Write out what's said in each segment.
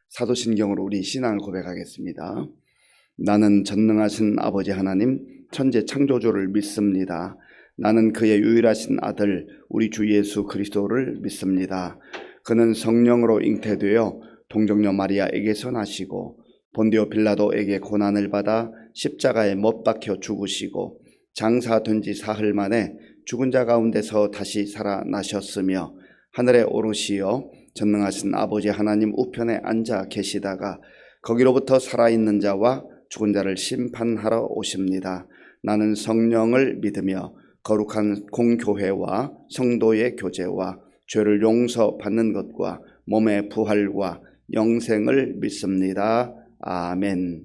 사도신경으로 우리 신앙을 고백하겠습니다. 나는 전능하신 아버지 하나님 천재 창조주를 믿습니다. 나는 그의 유일하신 아들 우리 주 예수 그리스도를 믿습니다. 그는 성령으로 잉태되어 동정녀 마리아에게서 나시고 본디오 빌라도에게 고난을 받아 십자가에 못 박혀 죽으시고 장사된 지 사흘 만에 죽은 자 가운데서 다시 살아나셨으며 하늘에 오르시어 전능하신 아버지 하나님 우편에 앉아 계시다가 거기로부터 살아있는 자와 죽은 자를 심판하러 오십니다. 나는 성령을 믿으며 거룩한 공교회와 성도의 교제와 죄를 용서받는 것과 몸의 부활과 영생을 믿습니다. 아멘.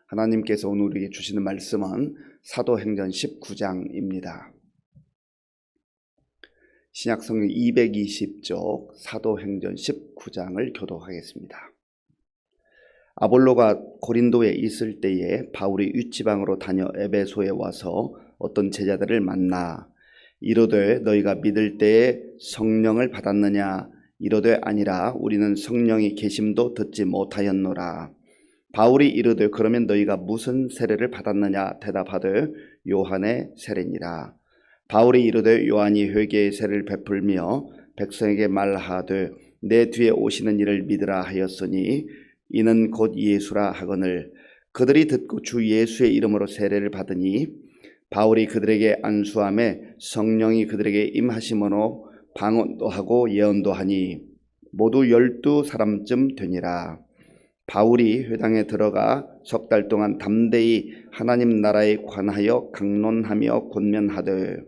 하나님께서 오늘 우리에게 주시는 말씀은 사도행전 19장입니다. 신약성경 220쪽 사도행전 19장을 교독하겠습니다. 아볼로가 고린도에 있을 때에 바울이 윗지방으로 다녀 에베소에 와서 어떤 제자들을 만나 이르되 너희가 믿을 때에 성령을 받았느냐? 이르되 아니라 우리는 성령이 계심도 듣지 못하였노라. 바울이 이르되 그러면 너희가 무슨 세례를 받았느냐? 대답하되 요한의 세례니라. 바울이 이르되 요한이 회개의 세례를 베풀며 백성에게 말하되 내 뒤에 오시는 이를 믿으라 하였으니 이는 곧 예수라 하거늘 그들이 듣고 주 예수의 이름으로 세례를 받으니 바울이 그들에게 안수하매 성령이 그들에게 임하심으로 방언도 하고 예언도 하니 모두 12사람쯤 되니라. 바울이 회당에 들어가 석 달 동안 담대히 하나님 나라에 관하여 강론하며 권면하되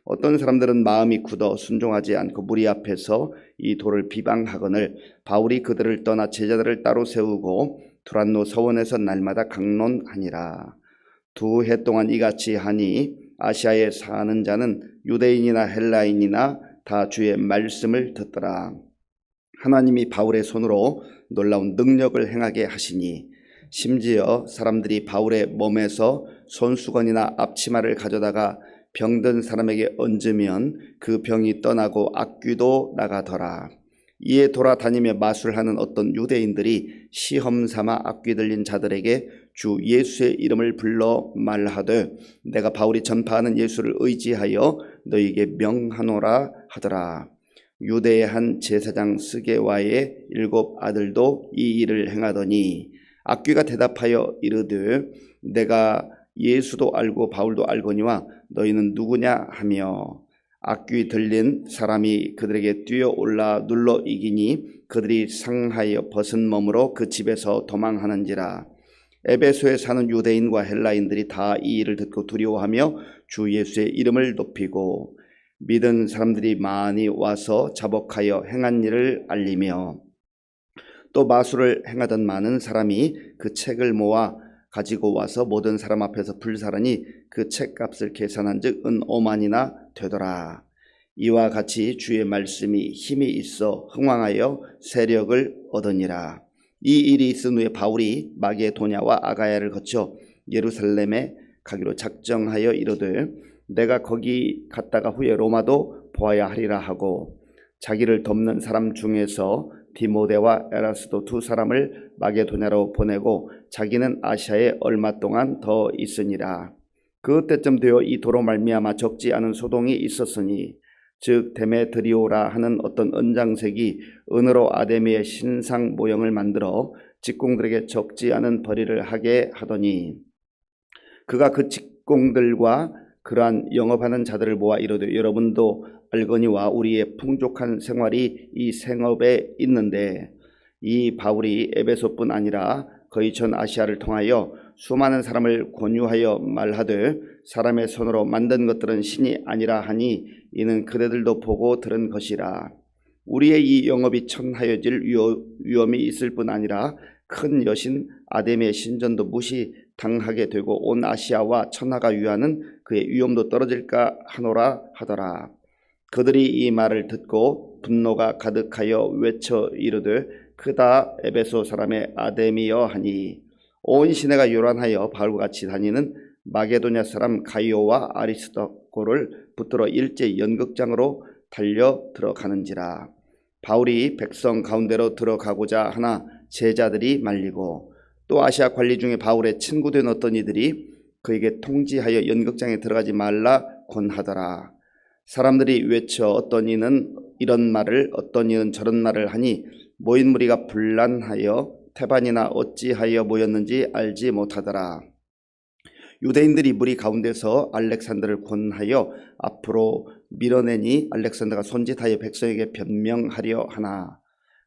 어떤 사람들은 마음이 굳어 순종하지 않고 무리 앞에서 이 도를 비방하거늘 바울이 그들을 떠나 제자들을 따로 세우고 두란노 서원에서 날마다 강론하니라. 2해 동안 이같이 하니 아시아에 사는 자는 유대인이나 헬라인이나 다 주의 말씀을 듣더라. 하나님이 바울의 손으로 놀라운 능력을 행하게 하시니 심지어 사람들이 바울의 몸에서 손수건이나 앞치마를 가져다가 병든 사람에게 얹으면 그 병이 떠나고 악귀도 나가더라. 이에 돌아다니며 마술하는 어떤 유대인들이 시험삼아 악귀 들린 자들에게 주 예수의 이름을 불러 말하되 내가 바울이 전파하는 예수를 의지하여 너희에게 명하노라 하더라. 유대의 한 제사장 스게와의 7 아들도 이 일을 행하더니 악귀가 대답하여 이르되 내가 예수도 알고 바울도 알거니와 너희는 누구냐 하며 악귀 들린 사람이 그들에게 뛰어올라 눌러 이기니 그들이 상하여 벗은 몸으로 그 집에서 도망하는지라. 에베소에 사는 유대인과 헬라인들이 다 이 일을 듣고 두려워하며 주 예수의 이름을 높이고 믿은 사람들이 많이 와서 자복하여 행한 일을 알리며 또 마술을 행하던 많은 사람이 그 책을 모아 가지고 와서 모든 사람 앞에서 불사르니 그 책값을 계산한 즉 은 5만이나 되더라. 이와 같이 주의 말씀이 힘이 있어 흥왕하여 세력을 얻으니라. 이 일이 있은 후에 바울이 마게도냐와 아가야를 거쳐 예루살렘에 가기로 작정하여 이르되 내가 거기 갔다가 후에 로마도 보아야 하리라 하고 자기를 돕는 사람 중에서 디모데와 에라스도 2 사람을 마게도냐로 보내고 자기는 아시아에 얼마 동안 더 있으니라. 그때쯤 되어 이 도로 말미암아 적지 않은 소동이 있었으니 즉 데메드리오라 하는 어떤 은장색이 은으로 아데미의 신상 모형을 만들어 직공들에게 적지 않은 벌이를 하게 하더니 그가 그 직공들과 그러한 영업하는 자들을 모아 이르되 여러분도 알거니와 우리의 풍족한 생활이 이 생업에 있는데 이 바울이 에베소뿐 아니라 거의 전 아시아를 통하여 수많은 사람을 권유하여 말하되 사람의 손으로 만든 것들은 신이 아니라 하니 이는 그대들도 보고 들은 것이라. 우리의 이 영업이 천하여질 위험이 있을 뿐 아니라 큰 여신 아데미의 신전도 무시당하게 되고 온 아시아와 천하가 위하는 그의 위엄도 떨어질까 하노라 하더라. 그들이 이 말을 듣고 분노가 가득하여 외쳐 이르되 크다 에베소 사람의 아데미여 하니 온 시내가 요란하여 바울과 같이 다니는 마게도냐 사람 가이오와 아리스도고를 붙들어 일제 연극장으로 달려 들어가는지라. 바울이 백성 가운데로 들어가고자 하나 제자들이 말리고, 또 아시아 관리 중에 바울의 친구된 어떤 이들이 그에게 통지하여 연극장에 들어가지 말라 권하더라. 사람들이 외쳐 어떤 이는 이런 말을 어떤 이는 저런 말을 하니 모인 무리가 분란하여 태반이나 어찌하여 모였는지 알지 못하더라. 유대인들이 무리 가운데서 알렉산더를 권하여 앞으로 밀어내니 알렉산더가 손짓하여 백성에게 변명하려 하나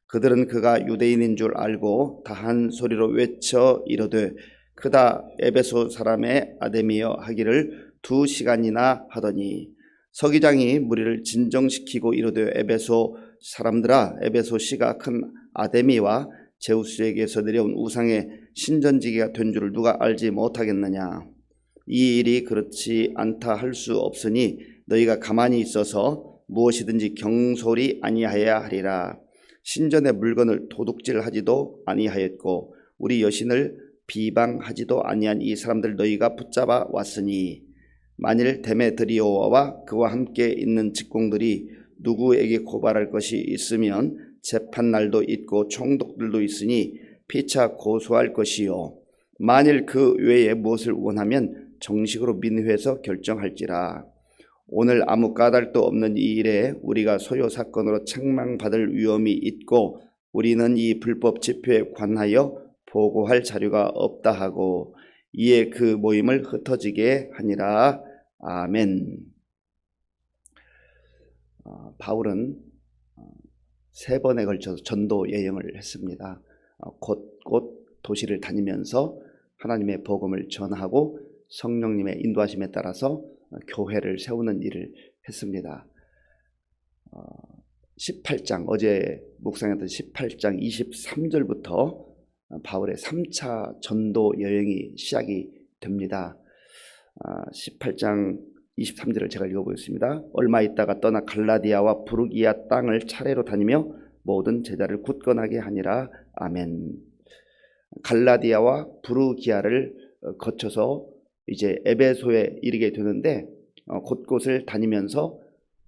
그들은 그가 유대인인 줄 알고 다 한 소리로 외쳐 이르되 그다 에베소 사람의 아데미여 하기를 2시간이나 하더니 서기장이 무리를 진정시키고 이르되 에베소 사람들아 에베소 시가 큰 아데미와 제우스에게서 내려온 우상의 신전지기가 된 줄을 누가 알지 못하겠느냐. 이 일이 그렇지 않다 할 수 없으니 너희가 가만히 있어서 무엇이든지 경솔이 아니하여야 하리라. 신전의 물건을 도둑질하지도 아니하였고 우리 여신을 비방하지도 아니한 이 사람들 너희가 붙잡아 왔으니 만일 데메드리오와 그와 함께 있는 직공들이 누구에게 고발할 것이 있으면 재판날도 있고 총독들도 있으니 피차 고소할 것이요 만일 그 외에 무엇을 원하면 정식으로 민회에서 결정할지라. 오늘 아무 까닭도 없는 이 일에 우리가 소요 사건으로 책망받을 위험이 있고 우리는 이 불법 집회에 관하여 보고할 자료가 없다 하고 이에 그 모임을 흩어지게 하니라. 아멘. 바울은 3번에 걸쳐서 전도 여행을 했습니다. 곳곳 도시를 다니면서 하나님의 복음을 전하고 성령님의 인도하심에 따라서 교회를 세우는 일을 했습니다. 18장 어제 묵상했던 18장 23절부터 바울의 3차 전도 여행이 시작이 됩니다. 18장 23절을 제가 읽어보겠습니다. 얼마 있다가 떠나 갈라디아와 부르기아 땅을 차례로 다니며 모든 제자를 굳건하게 하니라. 아멘. 갈라디아와 부르기아를 거쳐서 이제 에베소에 이르게 되는데 곳곳을 다니면서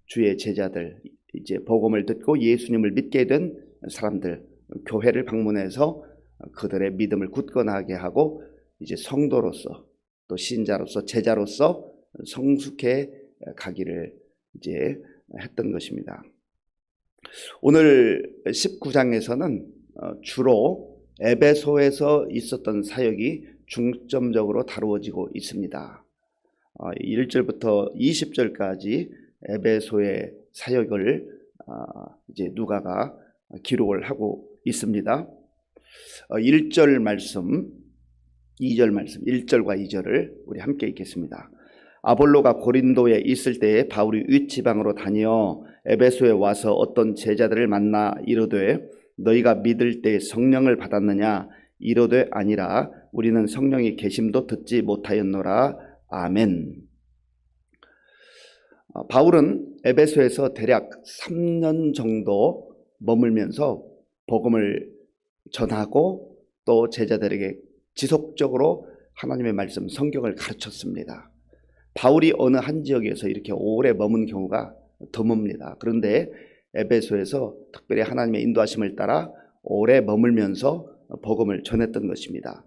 주의 제자들 이제 복음을 듣고 예수님을 믿게 된 사람들 교회를 방문해서 그들의 믿음을 굳건하게 하고 이제 성도로서 또 신자로서 제자로서 성숙해 가기를 이제 했던 것입니다. 오늘 19장에서는 주로 에베소에서 있었던 사역이 중점적으로 다루어지고 있습니다. 1절부터 20절까지 에베소의 사역을 이제 누가가 기록을 하고 있습니다. 1절 말씀, 2절 말씀, 1절과 2절을 우리 함께 읽겠습니다. 아볼로가 고린도에 있을 때에 바울이 윗지방으로 다녀 에베소에 와서 어떤 제자들을 만나 이르되 너희가 믿을 때 성령을 받았느냐 이르되 아니라 우리는 성령이 계심도 듣지 못하였노라. 아멘. 바울은 에베소에서 대략 3년 정도 머물면서 복음을 전하고 또 제자들에게 지속적으로 하나님의 말씀 성경을 가르쳤습니다. 바울이 어느 한 지역에서 이렇게 오래 머문 경우가 드뭅니다. 그런데 에베소에서 특별히 하나님의 인도하심을 따라 오래 머물면서 복음을 전했던 것입니다.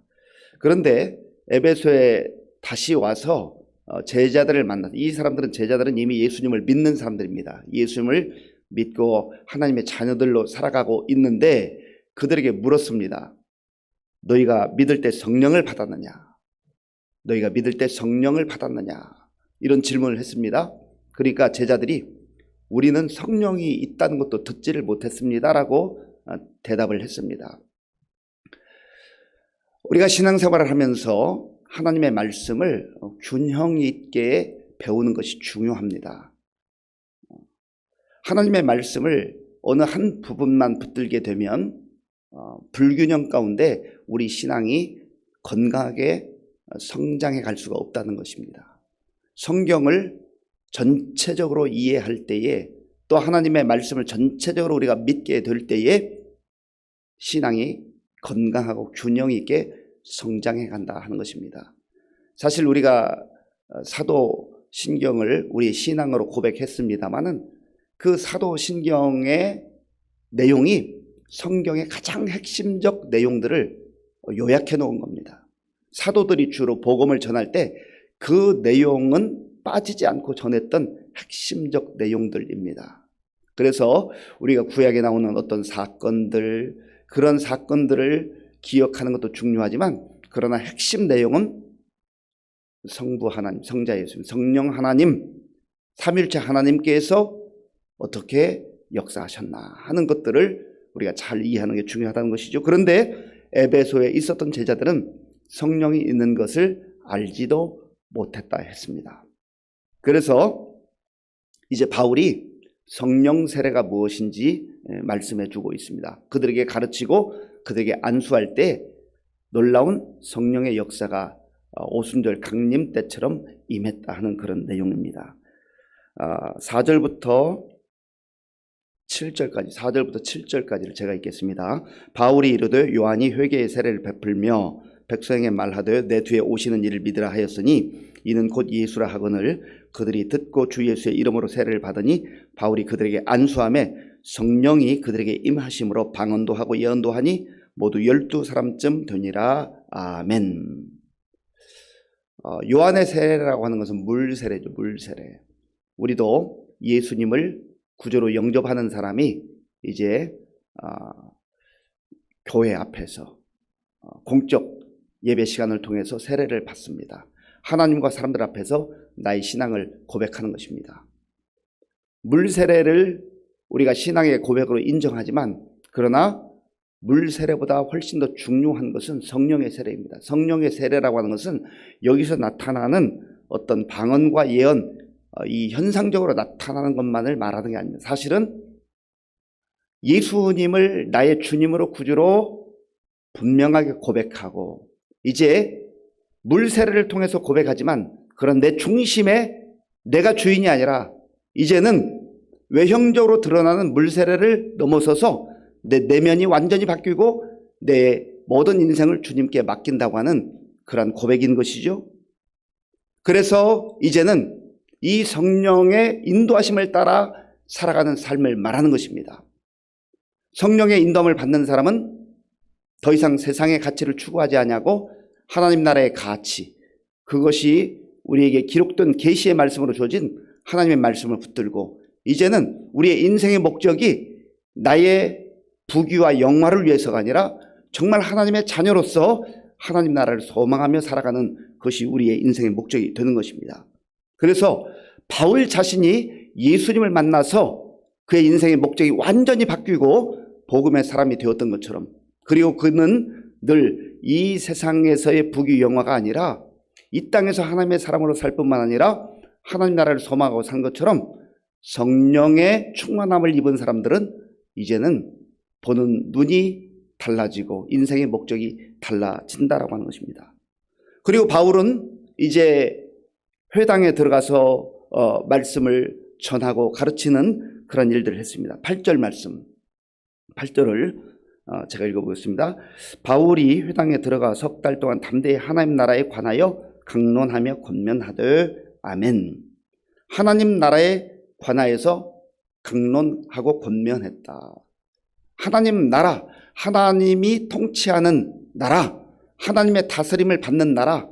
그런데 에베소에 다시 와서 제자들을 만나서 이 사람들은 제자들은 이미 예수님을 믿는 사람들입니다. 예수님을 믿고 하나님의 자녀들로 살아가고 있는데 그들에게 물었습니다. 너희가 믿을 때 성령을 받았느냐? 너희가 믿을 때 성령을 받았느냐? 이런 질문을 했습니다. 그러니까 제자들이 우리는 성령이 있다는 것도 듣지를 못했습니다라고 대답을 했습니다. 우리가 신앙생활을 하면서 하나님의 말씀을 균형 있게 배우는 것이 중요합니다. 하나님의 말씀을 어느 한 부분만 붙들게 되면 불균형 가운데 우리 신앙이 건강하게 성장해 갈 수가 없다는 것입니다. 성경을 전체적으로 이해할 때에 또 하나님의 말씀을 전체적으로 우리가 믿게 될 때에 신앙이 건강하고 균형 있게 성장해 간다 하는 것입니다. 사실 우리가 사도신경을 우리 신앙으로 고백했습니다마는 그 사도신경의 내용이 성경의 가장 핵심적 내용들을 요약해 놓은 겁니다. 사도들이 주로 복음을 전할 때 그 내용은 빠지지 않고 전했던 핵심적 내용들입니다. 그래서 우리가 구약에 나오는 어떤 사건들, 그런 사건들을 기억하는 것도 중요하지만, 그러나 핵심 내용은 성부 하나님, 성자 예수님, 성령 하나님, 삼일체 하나님께서 어떻게 역사하셨나 하는 것들을 우리가 잘 이해하는 게 중요하다는 것이죠. 그런데 에베소에 있었던 제자들은 성령이 있는 것을 알지도 못했다 했습니다. 그래서 이제 바울이 성령 세례가 무엇인지 말씀해 주고 있습니다. 그들에게 가르치고 그들에게 안수할 때 놀라운 성령의 역사가 오순절 강림 때처럼 임했다 하는 그런 내용입니다. 4절부터 7절까지를 제가 읽겠습니다. 바울이 이르되 요한이 회개의 세례를 베풀며 백성에게 말하되 내 뒤에 오시는 이를 믿으라 하였으니 이는 곧 예수라 하거늘 그들이 듣고 주 예수의 이름으로 세례를 받으니 바울이 그들에게 안수하며 성령이 그들에게 임하심으로 방언도 하고 예언도 하니 모두 12사람쯤 되니라. 아멘. 요한의 세례라고 하는 것은 물세례죠. 물세례. 우리도 예수님을 구주로 영접하는 사람이 이제 교회 앞에서 공적 예배 시간을 통해서 세례를 받습니다. 하나님과 사람들 앞에서 나의 신앙을 고백하는 것입니다. 물세례를 우리가 신앙의 고백으로 인정하지만, 그러나 물세례보다 훨씬 더 중요한 것은 성령의 세례입니다. 성령의 세례라고 하는 것은 여기서 나타나는 어떤 방언과 예언, 이 현상적으로 나타나는 것만을 말하는 게 아닙니다. 사실은 예수님을 나의 주님으로 구주로 분명하게 고백하고, 이제 물세례를 통해서 고백하지만 그런 내 중심에 내가 주인이 아니라 이제는 외형적으로 드러나는 물세례를 넘어서서 내 내면이 완전히 바뀌고 내 모든 인생을 주님께 맡긴다고 하는 그런 고백인 것이죠. 그래서 이제는 이 성령의 인도하심을 따라 살아가는 삶을 말하는 것입니다. 성령의 인도함을 받는 사람은 더 이상 세상의 가치를 추구하지 않냐고 하나님 나라의 가치, 그것이 우리에게 기록된 계시의 말씀으로 주어진 하나님의 말씀을 붙들고, 이제는 우리의 인생의 목적이 나의 부귀와 영화를 위해서가 아니라 정말 하나님의 자녀로서 하나님 나라를 소망하며 살아가는 것이 우리의 인생의 목적이 되는 것입니다. 그래서 바울 자신이 예수님을 만나서 그의 인생의 목적이 완전히 바뀌고 복음의 사람이 되었던 것처럼, 그리고 그는 늘 이 세상에서의 부귀 영화가 아니라 이 땅에서 하나님의 사람으로 살 뿐만 아니라 하나님 나라를 소망하고 산 것처럼 성령의 충만함을 입은 사람들은 이제는 보는 눈이 달라지고 인생의 목적이 달라진다라고 하는 것입니다. 그리고 바울은 이제 회당에 들어가서 말씀을 전하고 가르치는 그런 일들을 했습니다. 8절 말씀, 8절을 제가 읽어보겠습니다. 바울이 회당에 들어가 석 달 동안 담대히 하나님 나라에 관하여 강론하며 권면하되. 아멘. 하나님 나라에 관하여서 강론하고 권면했다. 하나님 나라, 하나님이 통치하는 나라, 하나님의 다스림을 받는 나라,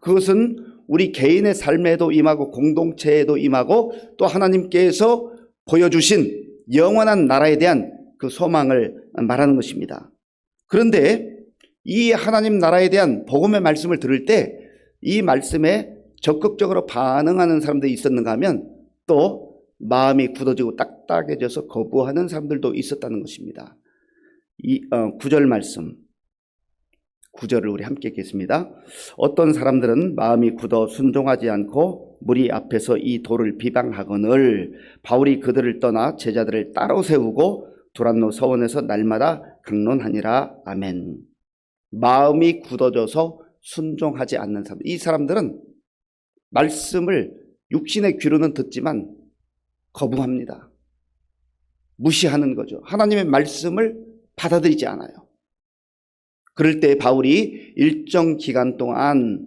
그것은 우리 개인의 삶에도 임하고 공동체에도 임하고 또 하나님께서 보여주신 영원한 나라에 대한 그 소망을 말하는 것입니다. 그런데 이 하나님 나라에 대한 복음의 말씀을 들을 때 이 말씀에 적극적으로 반응하는 사람들이 있었는가 하면 또 마음이 굳어지고 딱딱해져서 거부하는 사람들도 있었다는 것입니다. 이 9절 말씀, 9절을 우리 함께 읽겠습니다. 어떤 사람들은 마음이 굳어 순종하지 않고 무리 앞에서 이 도를 비방하거늘 바울이 그들을 떠나 제자들을 따로 세우고 두란노 서원에서 날마다 강론하니라. 아멘. 마음이 굳어져서 순종하지 않는 사람들, 이 사람들은 말씀을 육신의 귀로는 듣지만 거부합니다. 무시하는 거죠. 하나님의 말씀을 받아들이지 않아요. 그럴 때 바울이 일정 기간 동안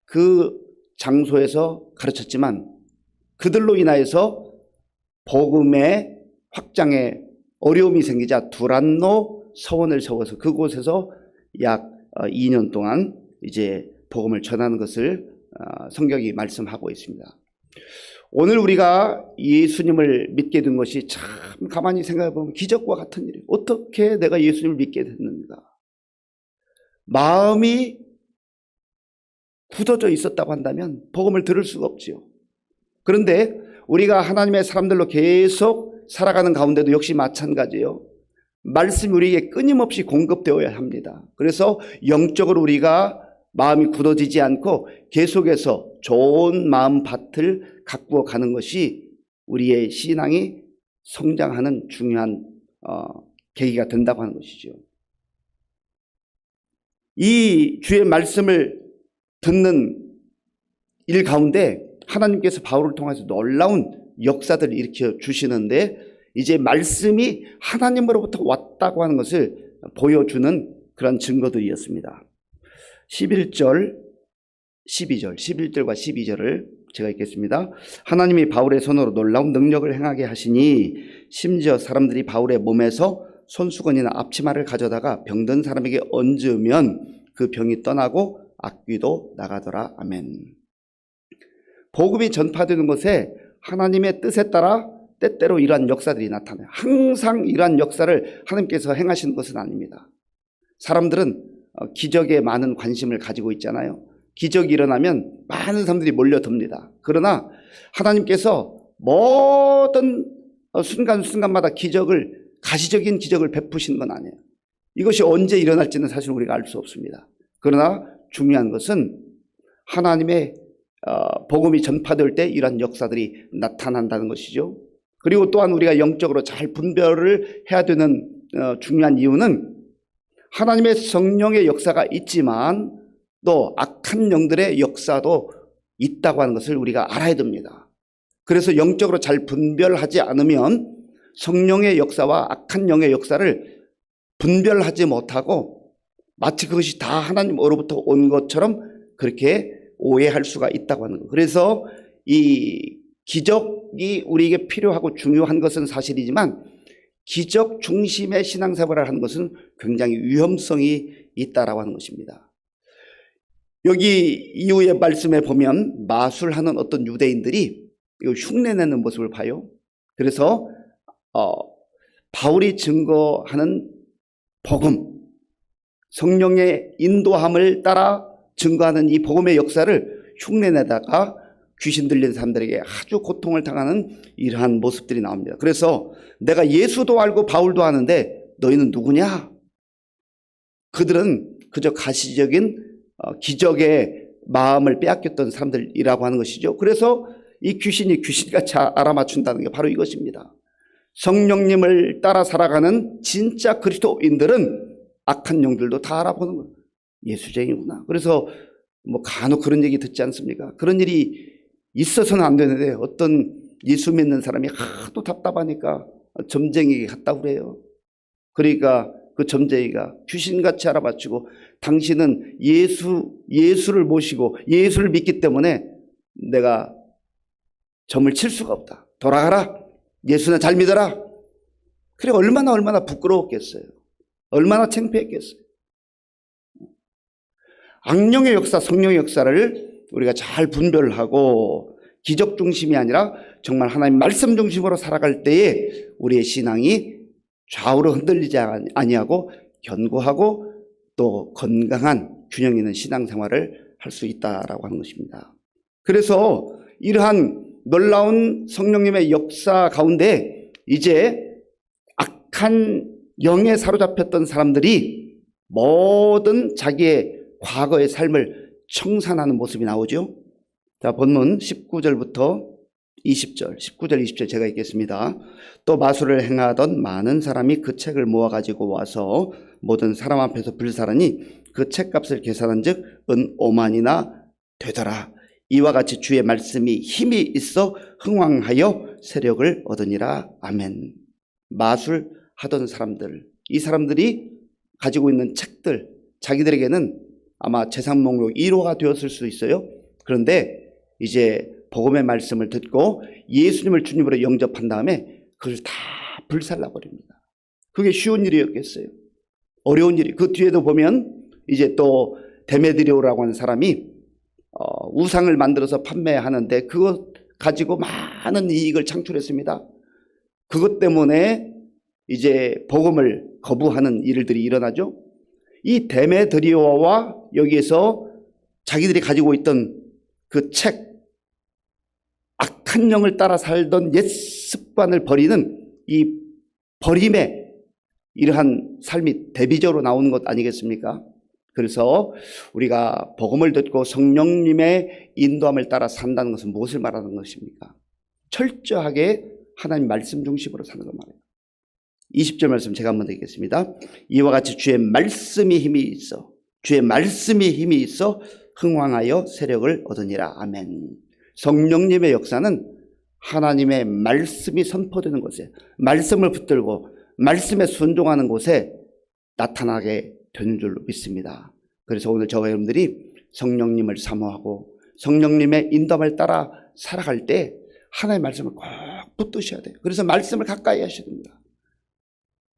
그 장소에서 가르쳤지만 그들로 인하여서 복음의 확장에 어려움이 생기자 두란노 서원을 세워서 그곳에서 약 2년 동안 이제 복음을 전하는 것을 성경이 말씀하고 있습니다. 오늘 우리가 예수님을 믿게 된 것이 참 가만히 생각해 보면 기적과 같은 일이에요. 어떻게 내가 예수님을 믿게 됐는가? 마음이 굳어져 있었다고 한다면 복음을 들을 수가 없지요. 그런데 우리가 하나님의 사람들로 계속 살아가는 가운데도 역시 마찬가지예요. 말씀이 우리에게 끊임없이 공급되어야 합니다. 그래서 영적으로 우리가 마음이 굳어지지 않고 계속해서 좋은 마음밭을 가꾸어 가는 것이 우리의 신앙이 성장하는 중요한 계기가 된다고 하는 것이죠. 이 주의 말씀을 듣는 일 가운데 하나님께서 바울을 통해서 놀라운 역사들을 일으켜 주시는데 이제 말씀이 하나님으로부터 왔다고 하는 것을 보여주는 그런 증거들이었습니다. 11절, 12절, 11절과 12절을 제가 읽겠습니다. 하나님이 바울의 손으로 놀라운 능력을 행하게 하시니 심지어 사람들이 바울의 몸에서 손수건이나 앞치마를 가져다가 병든 사람에게 얹으면 그 병이 떠나고 악귀도 나가더라. 아멘. 복음이 전파되는 것에 하나님의 뜻에 따라 때때로 이러한 역사들이 나타나요. 항상 이러한 역사를 하나님께서 행하시는 것은 아닙니다. 사람들은 기적에 많은 관심을 가지고 있잖아요. 기적이 일어나면 많은 사람들이 몰려듭니다. 그러나 하나님께서 모든 순간순간마다 가시적인 기적을 베푸시는 건 아니에요. 이것이 언제 일어날지는 사실 우리가 알 수 없습니다. 그러나 중요한 것은 하나님의 복음이 전파될 때 이러한 역사들이 나타난다는 것이죠. 그리고 또한 우리가 영적으로 잘 분별을 해야 되는 중요한 이유는 하나님의 성령의 역사가 있지만 또 악한 영들의 역사도 있다고 하는 것을 우리가 알아야 됩니다. 그래서 영적으로 잘 분별하지 않으면 성령의 역사와 악한 영의 역사를 분별하지 못하고 마치 그것이 다 하나님으로부터 온 것처럼 그렇게 오해할 수가 있다고 하는 거예요. 그래서 이 기적이 우리에게 필요하고 중요한 것은 사실이지만 기적 중심의 신앙생활을 하는 것은 굉장히 위험성이 있다라고 하는 것입니다. 여기 이후의 말씀에 보면 마술하는 어떤 유대인들이 흉내내는 모습을 봐요. 그래서 바울이 증거하는 복음, 성령의 인도함을 따라 증거하는 이 복음의 역사를 흉내내다가 귀신 들린 사람들에게 아주 고통을 당하는 이러한 모습들이 나옵니다. 그래서 내가 예수도 알고 바울도 아는데 너희는 누구냐? 그들은 그저 가시적인 기적의 마음을 빼앗겼던 사람들이라고 하는 것이죠. 그래서 이 귀신이 귀신같이 알아맞춘다는 게 바로 이것입니다. 성령님을 따라 살아가는 진짜 그리스도인들은 악한 영들도 다 알아보는 거예요. 예수쟁이구나. 그래서 간혹 그런 얘기 듣지 않습니까? 그런 일이 있어서는 안 되는데 어떤 예수 믿는 사람이 하도 답답하니까 점쟁이에게 갔다고 그래요. 그러니까 그 점쟁이가 귀신같이 알아맞히고 당신은 예수를 모시고 예수를 믿기 때문에 내가 점을 칠 수가 없다. 돌아가라. 예수는 잘 믿어라. 그래 얼마나 부끄러웠겠어요. 얼마나 창피했겠어요. 악령의 역사, 성령의 역사를 우리가 잘 분별하고 기적 중심이 아니라 정말 하나님 말씀 중심으로 살아갈 때에 우리의 신앙이 좌우로 흔들리지 아니하고 견고하고 또 건강한 균형 있는 신앙생활을 할 수 있다라고 하는 것입니다. 그래서 이러한 놀라운 성령님의 역사 가운데 이제 악한 영에 사로잡혔던 사람들이 모든 자기의 과거의 삶을 청산하는 모습이 나오죠. 자, 본문 19절부터 20절, 19절, 20절 제가 읽겠습니다. 또 마술을 행하던 많은 사람이 그 책을 모아가지고 와서 모든 사람 앞에서 불사르니 그 책값을 계산한 즉 은 5만이나 되더라. 이와 같이 주의 말씀이 힘이 있어 흥왕하여 세력을 얻으니라. 아멘. 마술하던 사람들, 이 사람들이 가지고 있는 책들, 자기들에게는 아마 재산 목록 1호가 되었을 수 있어요. 그런데 이제 복음의 말씀을 듣고 예수님을 주님으로 영접한 다음에 그걸 다 불살라 버립니다. 그게 쉬운 일이었겠어요? 어려운 일이. 그 뒤에도 보면 이제 또 데메드리오라고 하는 사람이 우상을 만들어서 판매하는데 그것 가지고 많은 이익을 창출했습니다. 그것 때문에 이제 복음을 거부하는 일들이 일어나죠. 이 데메드리오와 여기에서 자기들이 가지고 있던 그 책, 악한 영을 따라 살던 옛 습관을 버리는 이 버림의 이러한 삶이 대비적으로 나오는 것 아니겠습니까? 그래서 우리가 복음을 듣고 성령님의 인도함을 따라 산다는 것은 무엇을 말하는 것입니까? 철저하게 하나님 말씀 중심으로 사는 것 말이에요. 20절 말씀 제가 한번 드리겠습니다. 이와 같이 주의 말씀이 힘이 있어, 주의 말씀이 힘이 있어 흥왕하여 세력을 얻으니라. 아멘. 성령님의 역사는 하나님의 말씀이 선포되는 곳에, 말씀을 붙들고 말씀에 순종하는 곳에 나타나게 되는 줄로 믿습니다. 그래서 오늘 저와 여러분들이 성령님을 사모하고 성령님의 인도함을 따라 살아갈 때 하나님의 말씀을 꼭 붙드셔야 돼요. 그래서 말씀을 가까이 하셔야 됩니다.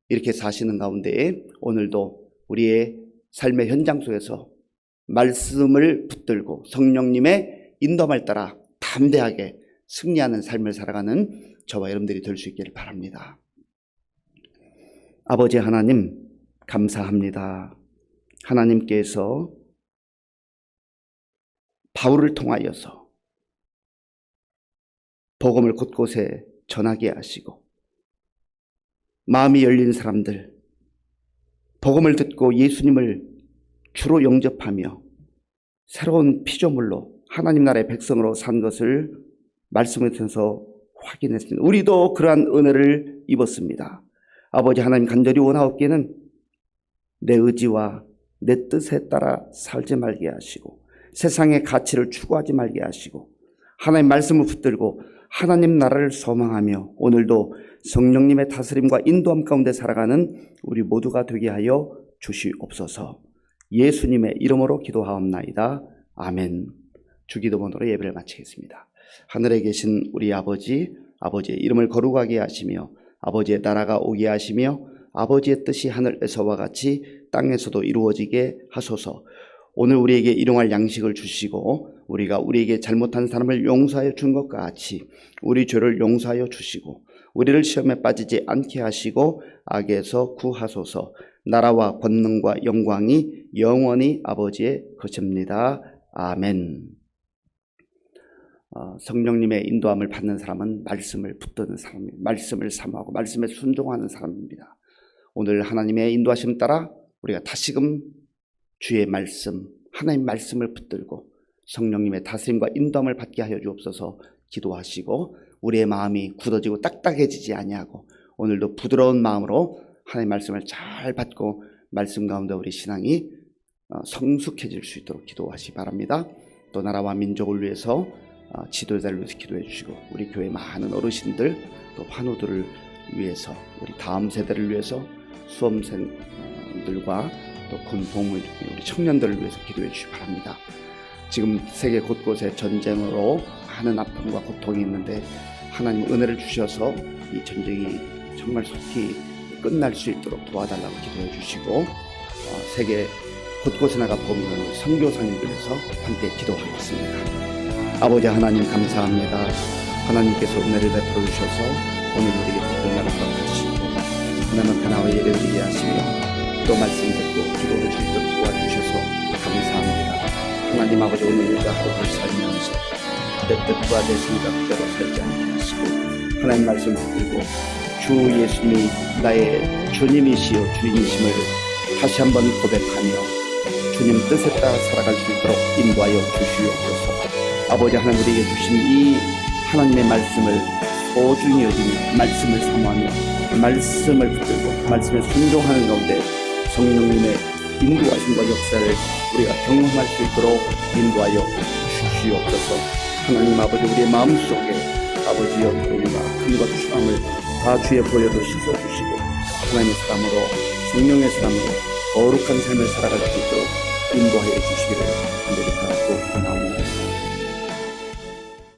이렇게 사시는 가운데 오늘도 우리의 삶의 현장 속에서 말씀을 붙들고 성령님의 인도함을 따라 담대하게 승리하는 삶을 살아가는 저와 여러분들이 될 수 있기를 바랍니다. 아버지 하나님, 감사합니다. 하나님께서 바울을 통하여서 복음을 곳곳에 전하게 하시고 마음이 열린 사람들, 복음을 듣고 예수님을 주로 영접하며 새로운 피조물로 하나님 나라의 백성으로 산 것을 말씀을 통해서 확인했습니다. 우리도 그러한 은혜를 입었습니다. 아버지 하나님, 간절히 원하옵기는 내 의지와 내 뜻에 따라 살지 말게 하시고 세상의 가치를 추구하지 말게 하시고 하나님 말씀을 붙들고 하나님 나라를 소망하며 오늘도 성령님의 다스림과 인도함 가운데 살아가는 우리 모두가 되게 하여 주시옵소서. 예수님의 이름으로 기도하옵나이다. 아멘. 주기도문으로 예배를 마치겠습니다. 하늘에 계신 우리 아버지, 아버지의 이름을 거룩하게 하시며 아버지의 나라가 오게 하시며 아버지의 뜻이 하늘에서와 같이 땅에서도 이루어지게 하소서. 오늘 우리에게 일용할 양식을 주시고 우리가 우리에게 잘못한 사람을 용서하여 준 것과 같이 우리 죄를 용서하여 주시고 우리를 시험에 빠지지 않게 하시고 악에서 구하소서. 나라와 권능과 영광이 영원히 아버지의 것입니다. 아멘. 성령님의 인도함을 받는 사람은 말씀을 붙드는 사람입니다. 말씀을 사모하고 말씀에 순종하는 사람입니다. 오늘 하나님의 인도하심 따라 우리가 다시금 주의 말씀, 하나님 말씀을 붙들고 성령님의 다스림과 인도함을 받게 하여 주옵소서. 기도하시고 우리의 마음이 굳어지고 딱딱해지지 아니하고 오늘도 부드러운 마음으로 하나님의 말씀을 잘 받고 말씀 가운데 우리 신앙이 성숙해질 수 있도록 기도하시기 바랍니다. 또 나라와 민족을 위해서 지도자를 위해서 기도해 주시고 우리 교회 많은 어르신들 또 환우들을 위해서 우리 다음 세대를 위해서 수험생들과 또 군 복무 중인 우리 청년들을 위해서 기도해 주시기 바랍니다. 지금 세계 곳곳에 전쟁으로 많은 아픔과 고통이 있는데 하나님 은혜를 주셔서 이 전쟁이 정말 속히 끝날 수 있도록 도와달라고 기도해 주시고 세계 곳곳에 나가 복음하는 선교사님들 위해서 함께 기도하겠습니다. 아버지 하나님 감사합니다. 하나님께서 은혜를 베풀어 주셔서 오늘 우리에게 특별한 날을 허락하시고 하나님 하나와 예배드리게 하시며 또 말씀 듣고 기도를 줄 수 있도록 도와주셔서 감사합니다. 하나님 아버지 오늘 우리가 하루를 살면서 내 뜻과 내 생각대로 살지 않게 하시고 하나님 말씀 듣고 주 예수님이 나의 주님이시여 주님이심을 다시 한번 고백하며 주님 뜻에 따라 살아갈 수 있도록 인도하여 주시옵소서. 아버지 하나님 우리에게 주신 이 하나님의 말씀을 소중히 여기며 말씀을 사모하며 말씀을 붙들고 말씀에 순종하는 가운데 성령님의 인도하심과 역사를 우리가 경험할 수 있도록 인도하여 주시옵소서. 하나님 아버지 우리의 마음속에 아버지여 도리와 근과 추함을 다 주의 보혈로 씻어주시고 하나님의 사람으로 성령의 사람으로 거룩한 삶을 살아갈 수 있도록 인도하여 주시기를 간절히 바라고 나옵니다.